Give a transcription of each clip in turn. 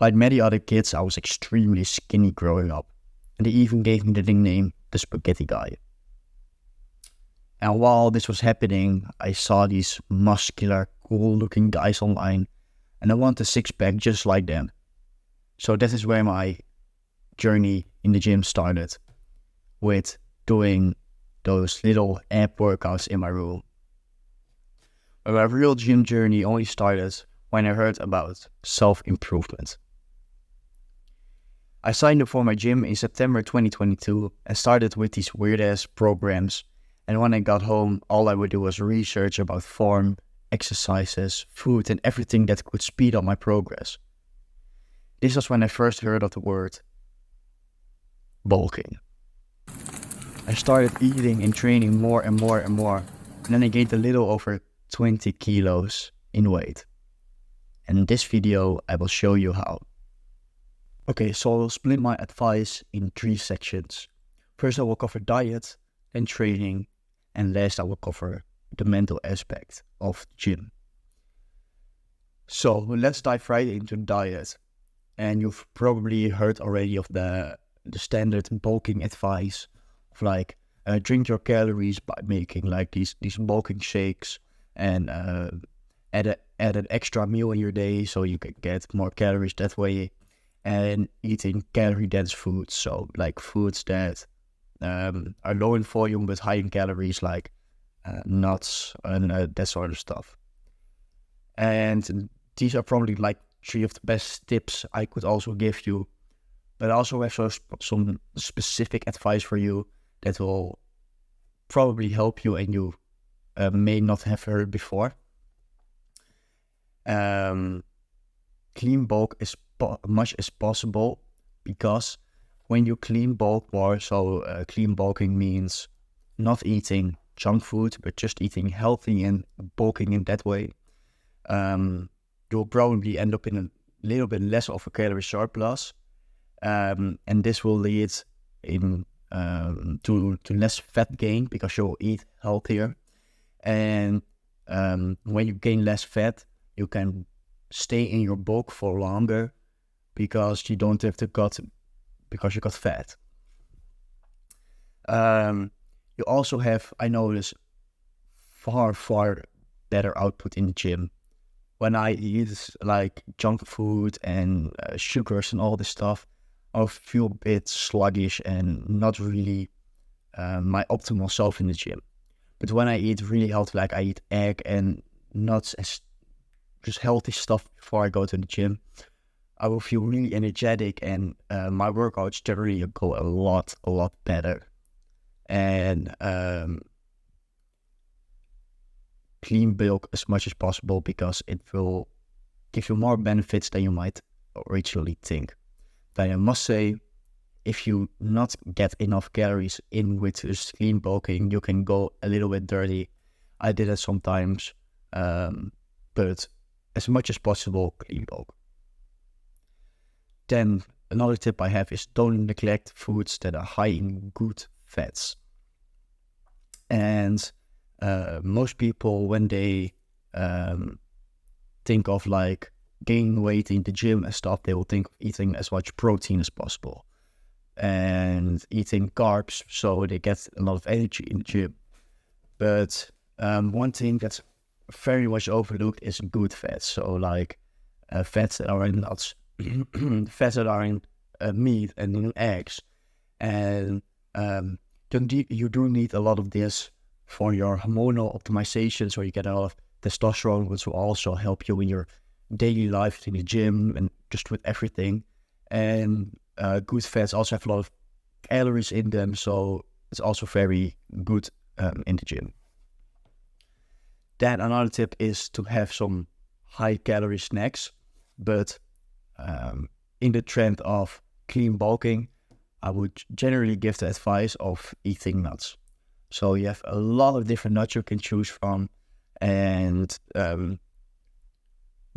Like many other kids, I was extremely skinny growing up, and they even gave me the nickname the spaghetti guy. And while this was happening, I saw these muscular, cool-looking guys online, and I wanted a six-pack just like them. So that is where my journey in the gym started, with doing those little ab workouts in my room. But my real gym journey only started when I heard about self-improvement. I signed up for my gym in September 2022 and started with these weird-ass programs. And when I got home, all I would do was research about form, exercises, food, and everything that could speed up my progress. This was when I first heard of the word bulking. I started eating and training more and more and more, and then I gained a little over 20 kilos in weight. And in this video, I will show you how. Okay, so I will split my advice in 3 sections. First, I will cover diet, then training, and last I will cover the mental aspect of the gym. So let's dive right into diet. And you've probably heard already of the standard bulking advice of like drink your calories by making like these bulking shakes and add an extra meal in your day so you can get more calories that way, and eating calorie dense foods, so like foods that are low in volume but high in calories, like nuts and that sort of stuff. And these are probably like 3 of the best tips I could also give you, but I also have some specific advice for you that will probably help you and you may not have heard before. Clean bulk as much as possible, because when you clean bulk more, so clean bulking means not eating junk food but just eating healthy and bulking in that way, you'll probably end up in a little bit less of a calorie surplus, and this will lead in to less fat gain because you'll eat healthier. And when you gain less fat, you can stay in your bulk for longer because you don't have to cut because you got fat. You also have, I notice, far better output in the gym. When I eat like junk food and sugars and all this stuff, I feel a bit sluggish and not really my optimal self in the gym. But when I eat really healthy, like I eat egg and nuts and just healthy stuff before I go to the gym, I will feel really energetic, and my workouts generally go a lot better. And clean bulk as much as possible because it will give you more benefits than you might originally think. But I must say, if you not get enough calories in with this clean bulking, you can go a little bit dirty. I did it sometimes, but as much as possible, clean bulk. Then another tip I have is don't neglect foods that are high in good fats. And most people, when they think of like gaining weight in the gym and stuff, they will think of eating as much protein as possible and eating carbs so they get a lot of energy in the gym. But one thing that's very much overlooked is good fats. So like fats that are in nuts, fats that are in meat and in eggs. And you do need a lot of this for your hormonal optimization, so you get a lot of testosterone, which will also help you in your daily life, in the gym, and just with everything. And good fats also have a lot of calories in them, so it's also very good in the gym. Then another tip is to have some high calorie snacks, but in the trend of clean bulking, I would generally give the advice of eating nuts. So you have a lot of different nuts you can choose from, and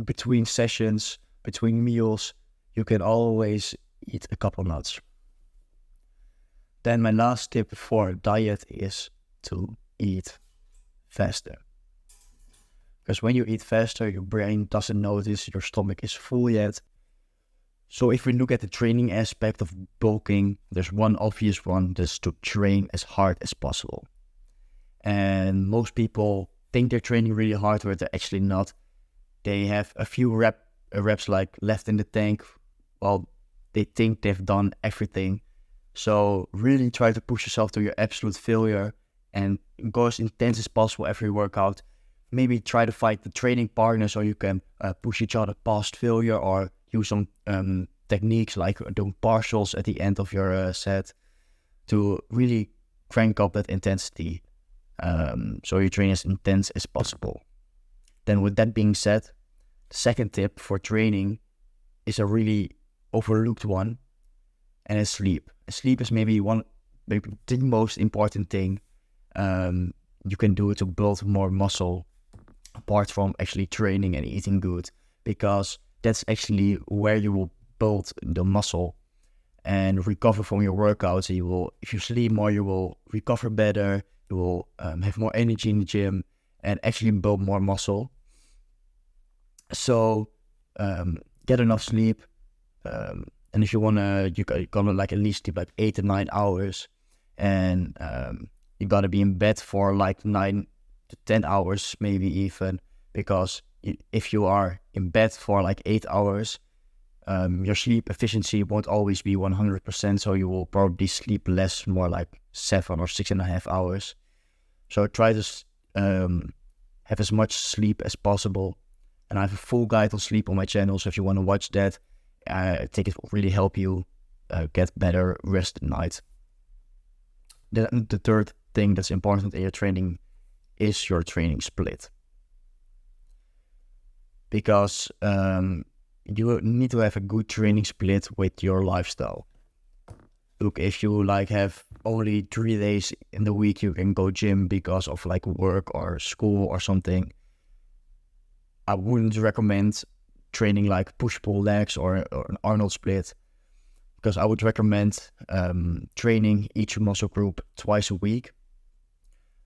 between sessions, between meals, you can always eat a couple nuts. Then my last tip for diet is to eat faster. Because when you eat faster, your brain doesn't notice your stomach is full yet. So if we look at the training aspect of bulking, there's one obvious one, that's to train as hard as possible. And most people think they're training really hard, but they're actually not. They have a few reps like left in the tank, while they think they've done everything. So really try to push yourself to your absolute failure and go as intense as possible every workout. Maybe try to find the training partner so you can push each other past failure, or use some techniques like doing partials at the end of your set to really crank up that intensity. So you train as intense as possible. Then with that being said, the second tip for training is a really overlooked one, and it's sleep. Sleep is maybe the most important thing you can do to build more muscle, apart from actually training and eating good, because that's actually where you will build the muscle and recover from your workouts. If you sleep more, you will recover better, you will have more energy in the gym and actually build more muscle. So get enough sleep, and if you wanna, gonna like at least sleep like 8 to 9 hours, and you gotta be in bed for like 9 to 10 hours, maybe even, because if you are in bed for like 8 hours, your sleep efficiency won't always be 100%, so you will probably sleep less, more like 7 or 6.5 hours. So try to have as much sleep as possible. And I have a full guide on sleep on my channel, so if you want to watch that, I think it will really help you get better rest at night. Then the third thing that's important in your training is your training split. Because you need to have a good training split with your lifestyle. Look, if you like have only 3 days in the week you can go gym because of like work or school or something, I wouldn't recommend training like push-pull legs or an Arnold split, because I would recommend training each muscle group twice a week.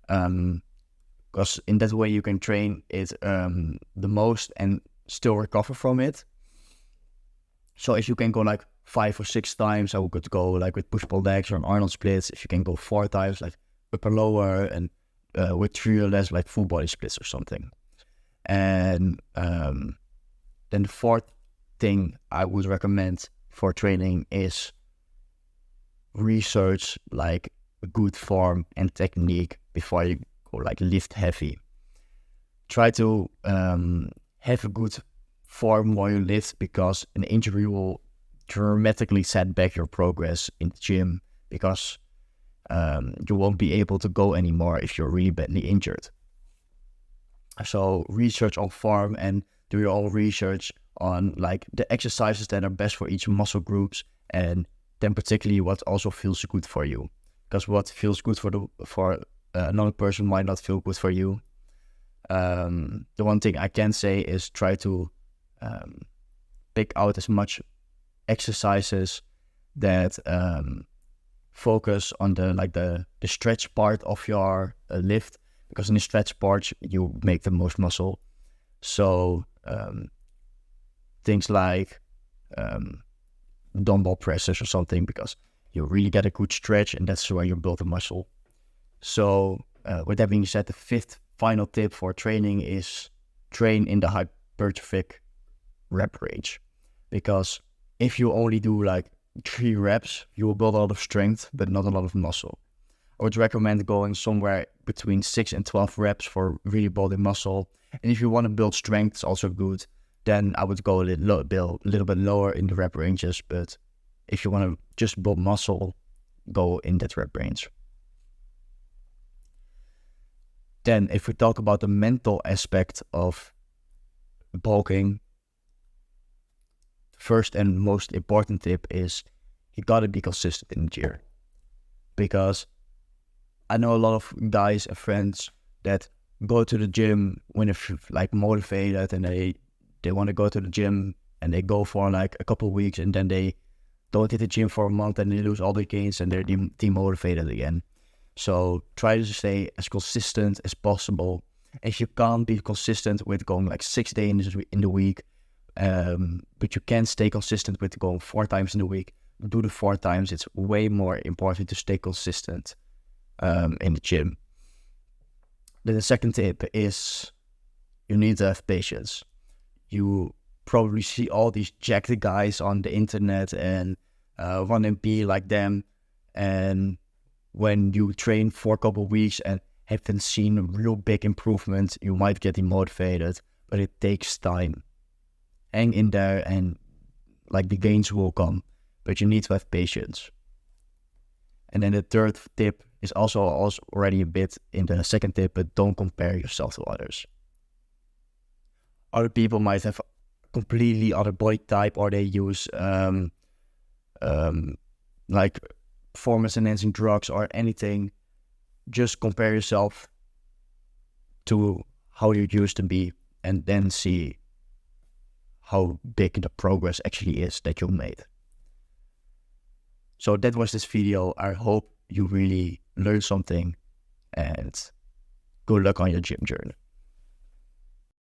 Because in that way you can train it the most and still recover from it. So if you can go like 5 or 6 times, I would go like with push-pull legs or an Arnold splits. If you can go 4 times, like upper lower, and with 3 or less, like full body splits or something. And then the fourth thing I would recommend for training is research like a good form and technique before you go like lift heavy. Try to have a good form while you lift, because an injury will dramatically set back your progress in the gym, because you won't be able to go anymore if you're really badly injured. So research on form and do your own research on like the exercises that are best for each muscle groups, and then particularly what also feels good for you, because what feels good for another person might not feel good for you. The one thing I can say is try to pick out as much exercises that focus on the stretch part of your lift, because in the stretch part you make the most muscle. So things like dumbbell presses or something, because you really get a good stretch and that's where you build the muscle. So with that being said, the fifth final tip for training is train in the hypertrophic rep range, because if you only do like 3 reps, you will build a lot of strength but not a lot of muscle. I would recommend going somewhere between 6 and 12 reps for really building muscle. And if you want to build strength, it's also good. Then I would go a little bit lower in the rep ranges. But if you want to just build muscle, go in that rep range. Then if we talk about the mental aspect of bulking, first and most important tip is you gotta be consistent in the gym. Because I know a lot of guys and friends that go to the gym when they're like motivated, and they want to go to the gym, and they go for like a couple of weeks, and then they don't hit the gym for a month and they lose all their gains and they're demotivated again. So try to stay as consistent as possible. If you can't be consistent with going like 6 days in the week, But you can stay consistent with going 4 times in a week. Do the 4 times. It's way more important to stay consistent in the gym. Then the second tip is you need to have patience. You probably see all these jacked guys on the internet and want to be like them. And when you train for a couple of weeks and haven't seen a real big improvement, you might get demotivated, but it takes time. Hang in there and like the gains will come, but you need to have patience. And then the third tip is also already a bit in the second tip, but don't compare yourself to others. Other people might have completely other body type, or they use like performance enhancing drugs or anything. Just compare yourself to how you used to be and then see how big the progress actually is that you made. So that was this video. I hope you really learned something, and good luck on your gym journey.